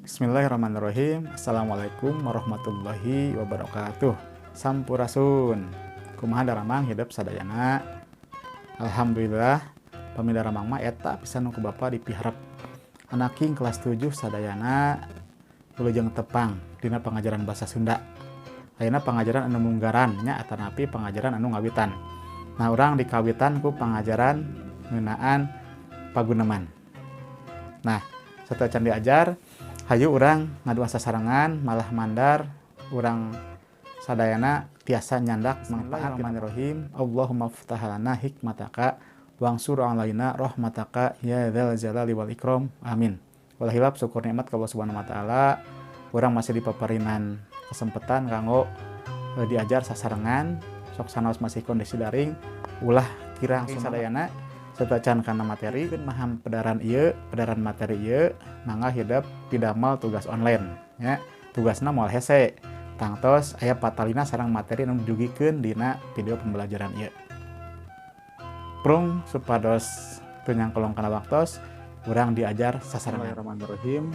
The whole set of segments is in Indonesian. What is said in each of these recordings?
Bismillahirrahmanirrahim. Assalamualaikum warahmatullahi wabarakatuh. Sampurasun. Kumaha daramang hidup sadayana. Alhamdulillah. Pami daramang mah eta pisan ku bapa dipiharep. Anaking kelas 7 sadayana wilujeng tepang dina pangajaran basa Sunda. Ayeuna pangajaran anu munggaran nya atanapi pangajaran anu ngawitan. Nah, urang dikawitan ku pangajaran ngeunaan paguneman. Nah, setelah can diajar hayu urang ngaduan sasarangan malah mandar urang sadayana tiasa nyandak manfaat. Bismillahirrahmanirrahim. Allahumma ftah lana hikmataka wangsur alaina rahmataka ya dzal jalali wal ikram. Amin. Walahilap syukur nikmat ka Allah Subhanahu wa taala. Urang masih dipaparinan kesempatan kanggo diajar sasarangan sok sanaos masih kondisi daring ulah kirang sadayana setacan kana materi maham pedaran materi ieu mangga hidup pidamel tugas online nya tugasna moal hese tangtos aya patalina sareng materi anu dijugikeun dina video pembelajaran ieu prung supados teu nyangkolong kana waktos urang diajar sasarangan. Bismillahirrahmanirrahim.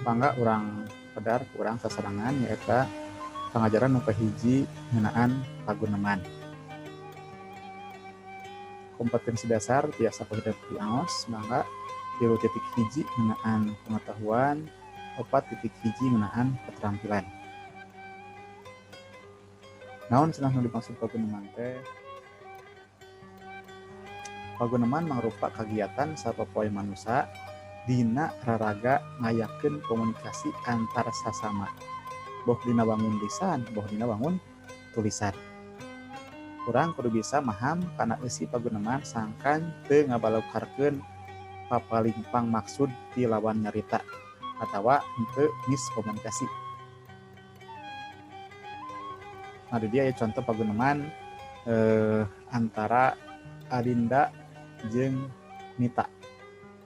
Pangga urang pedar urang sasarangan nyaeta pangajaran nu kahiji ngeunaan paguneman. Kompetensi dasar tiasa hidup di aos mangga 3.1 ngeunaan pengetahuan, 4.1 ngeunaan keterampilan. Naon cenah nu dimaksud paguneman teh? Paguneman mangrupa kagiatan sapopoe manusia dina raraga ngayakeun komunikasi antar sasama. Boh dina bangun lisan, boh dina bangun tulisan. Urang kudu bisa maham kana eusi paguneman sangkan teu ngabalukarkeun papalimpang maksud ti lawan nyarita atawa henteu miskomunikasi. Nah, di dia ya contoh paguneman antara Adinda jeung Nita.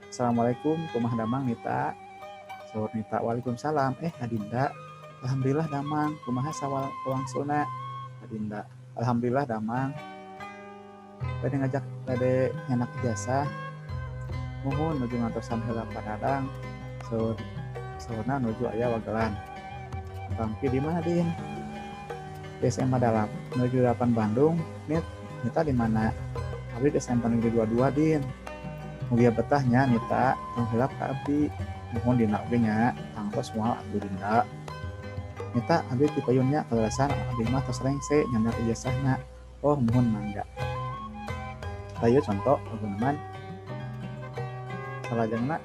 Assalamualaikum, kumaha damang Nita? Saur Nita, waalaikumsalam. Adinda, alhamdulillah damang, kumaha sawangsuna? Adinda, alhamdulillah damang. Bade ngajak bade nyanak ijazah. Muhun nuju ngantosan heula padadang. Saurna nuju aya Wagelan. Bangki di mana, Din? Di SMA Dalap, nuju 8 Bandung. Nita di mana? Abdi di SMP Negeri 22, Din. Mugia betahnya Nita tong hilap ka abdi mohon dina abdi nya tangtos moal abdi Dinda. Nita abdi ti payunnya kalalasan abdi mah tos rengse nyandak ijazahna. Oh mohon mangga. Ayo contoh paguneman salajengna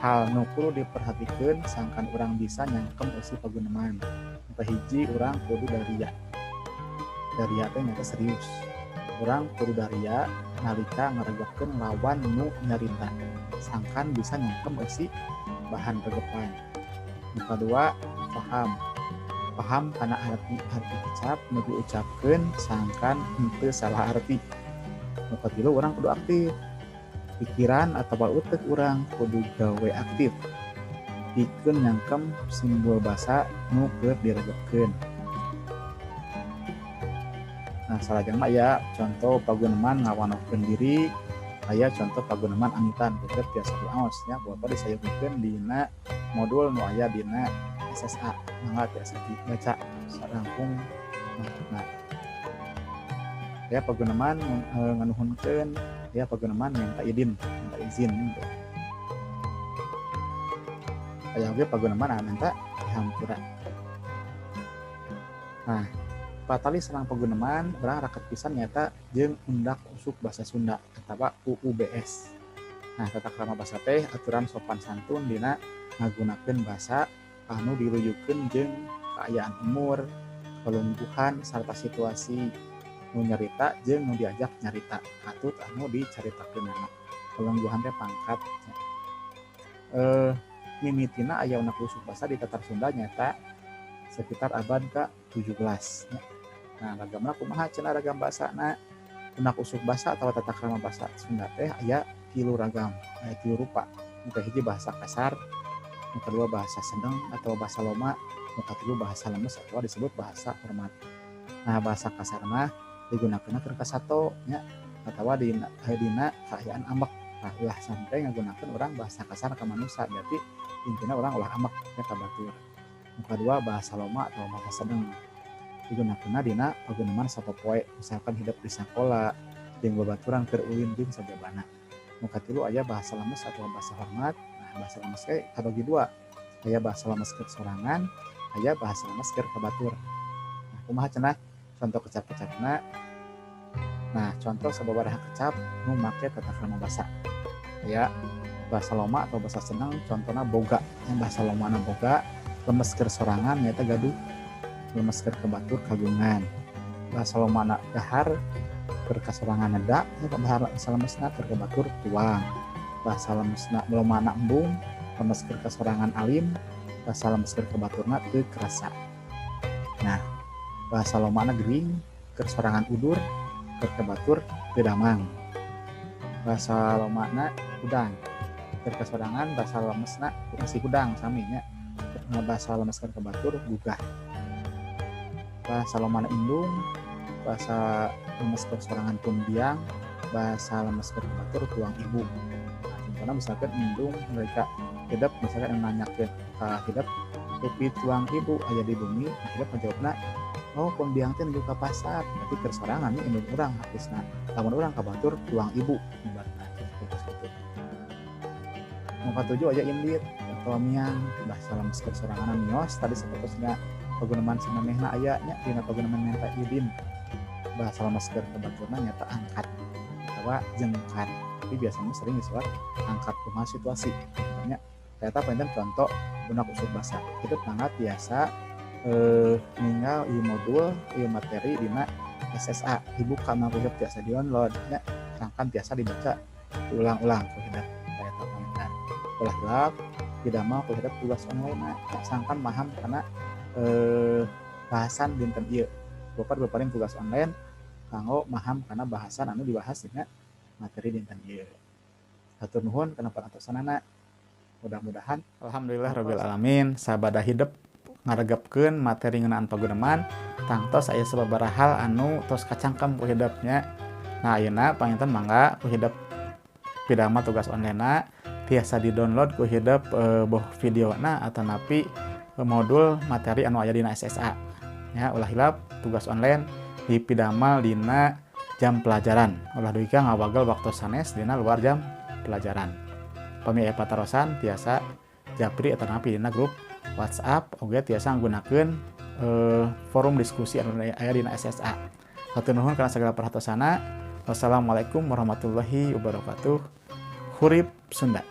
hal nu kudu diperhatikeun sangkan urang bisa nyangkem eusi paguneman. Hiji urang kudu dariya. Dariya teh nyata serius. Urang kudu dariya nalika ngaregakeun lawan nu nyarita sangkan bisa nyangkem eusi bahan regepan. Nu kadua paham kana arti ucap nu diucapkeun sangkan henteu salah arti. Nu katilu urang kudu aktif. Pikiran atawa utek urang kudu gawe aktif. Pikeun nyangkem simbol basa nu keur diregekeun. Nah, salajengna aya contoh paguneman ngawanohkeun diri, aya contoh paguneman amitan keur tiasa diaos nya Bapak disayeukeun dina modul nu aya dina SSA. Mangga tiasa dibaca sarangkung maksudna. Aya paguneman nganuhunkeun, aya paguneman minta izin gitu. Aya oge paguneman minta dihampura. Nah, patali sareng paguneman urang raket pisan nyata jeung undak usuk basa Sunda atawa UUBS. Nah, tata krama basa teh aturan sopan santun dina ngagunakeun basa anu diruyukeun jeung kaayaan umur, kalungguhan sarta situasi nu nyarita jeung nu diajak nyarita atut anu dicaritakeunana. Kalungguhan teh pangkat. Mimitina aya unak usuk basa di tatar Sunda nyata sekitar abad ke-17. Nah, ragamna kumaha cenah ragam basana? Unak usuk basa atawa tata krama basa Sunda teh aya 3 ragam, aya 3 rupa. Nu kahiji bahasa kasar, nu kadua bahasa sedeng atau bahasa loma, nu katilu bahasa lemes atau disebut bahasa hormat. Nah, bahasa kasarna digunakeun keur kasato nya. atau dina kaayaan ambek. Nah, ulah sampai menggunakan orang bahasa kasar ke manusia, berarti intinya orang ulah ambek ya kabatur. Yang kedua bahasa loma atau bahasa sedang digunakan dina pageuneuman sapopoe, misalkan hidup di sakola jeung babaturan keur ulin jeung sababana. Nu katilu aya bahasa lemes atau bahasa hormat. Nah, bahasa lemes ge kabagi dua. Aya bahasa lemes keur sorangan, aya bahasa lemes keur kabatur. Nah, kumaha cenah contoh kecap-kecapna. Nah, contoh sababaraha kecap nu make tata krama basa. Ya, bahasa loma atau bahasa senang contohna boga. Yang bahasa lomana boga, lemes keur sorangan nyaeta gaduh, lemes keur kabatur kagungan. Bahasa lomana dahar keur kasorangan neda, bahasa lemesna keur kabatur tuang. Bahasa lemesna lomana embung, lemes keur kasorangan alim, bahasa lemes keur kabaturna teu kerasa. Nah, bahasa lomana gering keur sorangan udur, keur kabatur teu damang. Bahasa lomana udang keur kasorangan, bahasa lemesna masih udang sami nya. Bahasa lemes keur kabatur gugah. Bahasa lomana indung, bahasa lemes keur sorangan tumbiang, bahasa lemes keur kabatur tuang ibu. Nah, contohna misalkan indung mereka hidup, misalkan yang nanyakeun ka hidup rupi tuang ibu aya di bumi, nah hidup menjawabna oh pembiang teh nuju ka pasar, berarti keur sorangan nih indung urang hatisna. Lamun urang kabatur tuang ibu ibaratna kitu. Nu katujuh aya indit atau miang, bahasa lemes keur sorangan mios tadi sapertosna paguneman samanehna aya nya dina paguneman menta idin. Bahasa lemes keur kabaturna nyata angkat atawa jengkat. Tapi biasanya sering disebut angkat kumaha situasi. Nya eta painten contoh guna usul basa. Itu sangat biasa ninggal ieu modul ieu materi dina SSA. Dibuka mangko hidup biasa di-download nya sangkan biasa dibaca ulang-ulang ku hidup eta painten. Ulah hilap didamel ku hidup tugas online sangkan paham karena bahasan dinten ieu. Bapak paling tugas online kanggo paham karena bahasan anu dibahas dina materi dinten ieu. Hatur nuhun kana pangartosanana. Mudah-mudahan alhamdulillah rabbil alamin sabada hidup ngaregepkeun materi ngeunaan paguneman tangtos aya sababaraha hal anu tos kacangkem ku hidupnya. Nah, ayeuna panginten mangga ku hidup pidama tugas online-na tiasa di-download ku hidup boh videona atanapi modul materi anu aya dina SSA. Ya, ulah hilap tugas online dipidamel dina jam pelajaran. Ulah deui ka ngawagel waktu sanes dina luar jam pelajaran. Pami aya patarosan tiasa japri atanapi dina grup WhatsApp oge tiasa nggunakeun forum diskusi anu aya dina SSA. Hatur nuhun kana sagala perhatosana. Wassalamualaikum warahmatullahi wabarakatuh. Hurip Sunda.